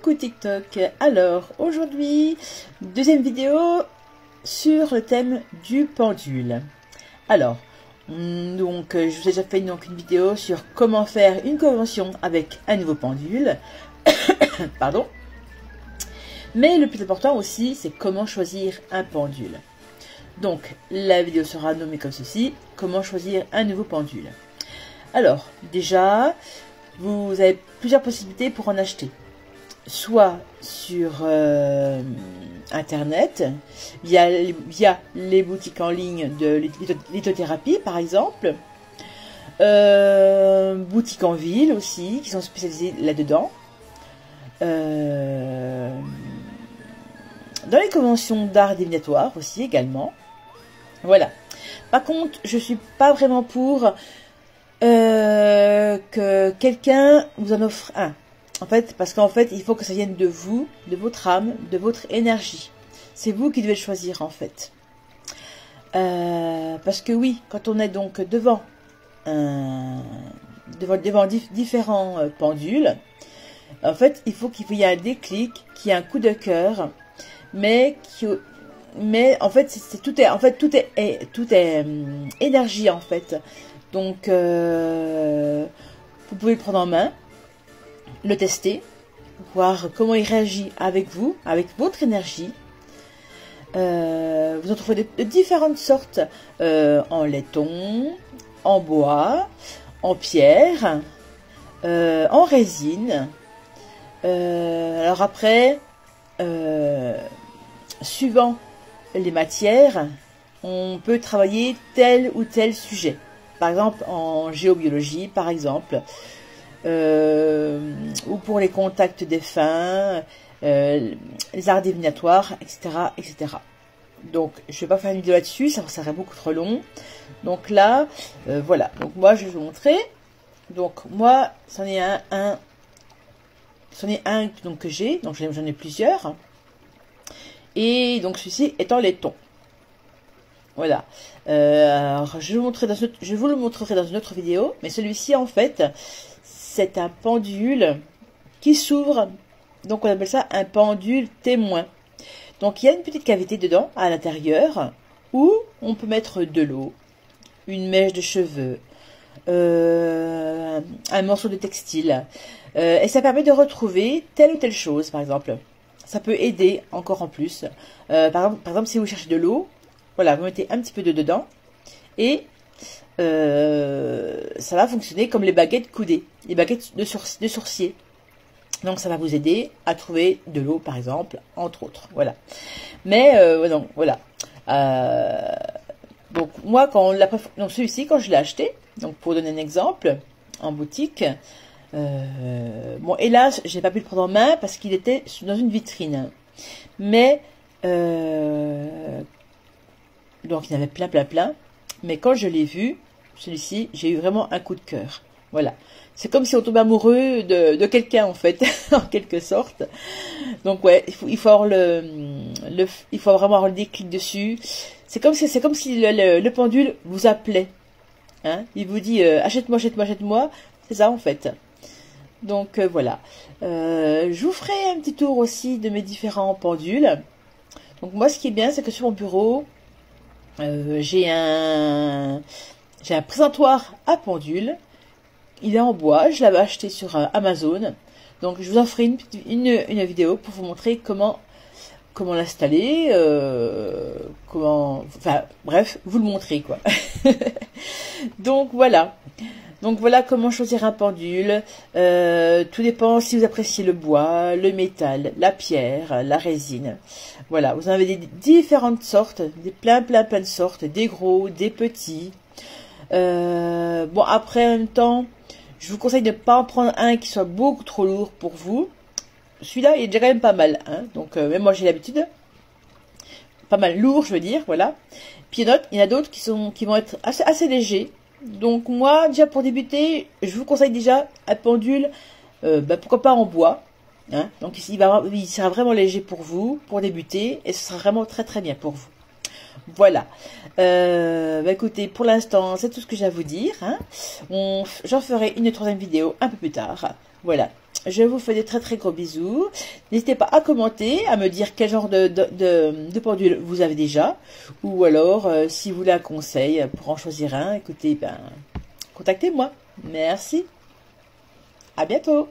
Coucou TikTok. Alors aujourd'hui, deuxième vidéo sur le thème du pendule. Alors, donc je vous ai déjà fait une vidéo sur comment faire une convention avec un nouveau pendule. Pardon. Mais le plus important aussi, c'est comment choisir un pendule. Donc la vidéo sera nommée comme ceci, comment choisir un nouveau pendule. Alors déjà, vous avez plusieurs possibilités pour en acheter. Soit sur internet, via les boutiques en ligne de lithothérapie par exemple, boutiques en ville aussi, qui sont spécialisées là-dedans. Dans les conventions d'art divinatoire aussi également. Voilà. Par contre, je suis pas vraiment pour que quelqu'un vous en offre un. En fait, parce qu'en fait, il faut que ça vienne de vous, de votre âme, de votre énergie. C'est vous qui devez le choisir en fait. Parce que oui, quand on est donc devant différents pendules, en fait, il faut qu'il y ait un déclic, qu'il y ait un coup de cœur, mais en fait, tout est énergie en fait. Donc, vous pouvez le prendre en main, le tester, voir comment il réagit avec vous, avec votre énergie. Vous en trouverez de différentes sortes, en laiton, en bois, en pierre, en résine. Alors après, suivant les matières, on peut travailler tel ou tel sujet. Par exemple, en géobiologie, par exemple, ou pour les contacts défunts, les arts divinatoires, etc., etc. Donc, je ne vais pas faire une vidéo là-dessus, ça serait beaucoup trop long. Donc là, voilà. Donc moi, je vais vous montrer. Donc moi, c'en est un donc que j'ai. Donc j'en ai plusieurs. Et donc celui-ci est en laiton. Voilà. Alors, je vous le montrerai dans une autre vidéo. Mais celui-ci, en fait, c'est un pendule qui s'ouvre. Donc, on appelle ça un pendule témoin. Donc, il y a une petite cavité dedans, à l'intérieur, où on peut mettre de l'eau, une mèche de cheveux, un morceau de textile. Et ça permet de retrouver telle ou telle chose, par exemple. Ça peut aider encore en plus. Par exemple, si vous cherchez de l'eau, voilà, vous mettez un petit peu dedans et ça va fonctionner comme les baguettes coudées, les baguettes de sourcier. Donc ça va vous aider à trouver de l'eau par exemple, entre autres. Voilà. Mais donc voilà. Donc moi donc celui-ci quand je l'ai acheté, donc pour donner un exemple en boutique, bon hélas j'ai pas pu le prendre en main parce qu'il était dans une vitrine. Mais donc il y en avait plein. Mais quand je l'ai vu, celui-ci, j'ai eu vraiment un coup de cœur. Voilà. C'est comme si on tombait amoureux de quelqu'un en fait, en quelque sorte. Donc ouais, il faut avoir il faut vraiment avoir le déclic dessus. C'est comme si le pendule vous appelait. Hein, il vous dit achète-moi. C'est ça en fait. Donc voilà. Je vous ferai un petit tour aussi de mes différents pendules. Donc moi, ce qui est bien, c'est que sur mon bureau, j'ai un présentoir à pendule. Il est en bois, je l'avais acheté sur Amazon. Donc je vous en ferai une vidéo pour vous montrer comment l'installer, enfin bref, vous le montrer quoi. Donc voilà. Donc voilà comment choisir un pendule. Tout dépend si vous appréciez le bois, le métal, la pierre, la résine. Voilà, vous en avez des différentes sortes, plein de sortes, des gros, des petits. Bon après en même temps, je vous conseille de ne pas en prendre un qui soit beaucoup trop lourd pour vous. Celui-là il est déjà quand même pas mal, hein. Donc même moi j'ai l'habitude. Pas mal lourd je veux dire, voilà. Puis il y en a d'autres qui vont être assez légers. Donc moi, déjà pour débuter, je vous conseille déjà un pendule, pourquoi pas en bois. Hein. Donc il sera vraiment léger pour vous, pour débuter, et ce sera vraiment très bien pour vous. Voilà. Écoutez, pour l'instant, c'est tout ce que j'ai à vous dire. Hein. J'en ferai une troisième vidéo un peu plus tard. Voilà. Je vous fais des très très gros bisous. N'hésitez pas à commenter, à me dire quel genre de pendule vous avez déjà. Ou alors, si vous voulez un conseil pour en choisir un, écoutez, ben, contactez-moi. Merci. À bientôt.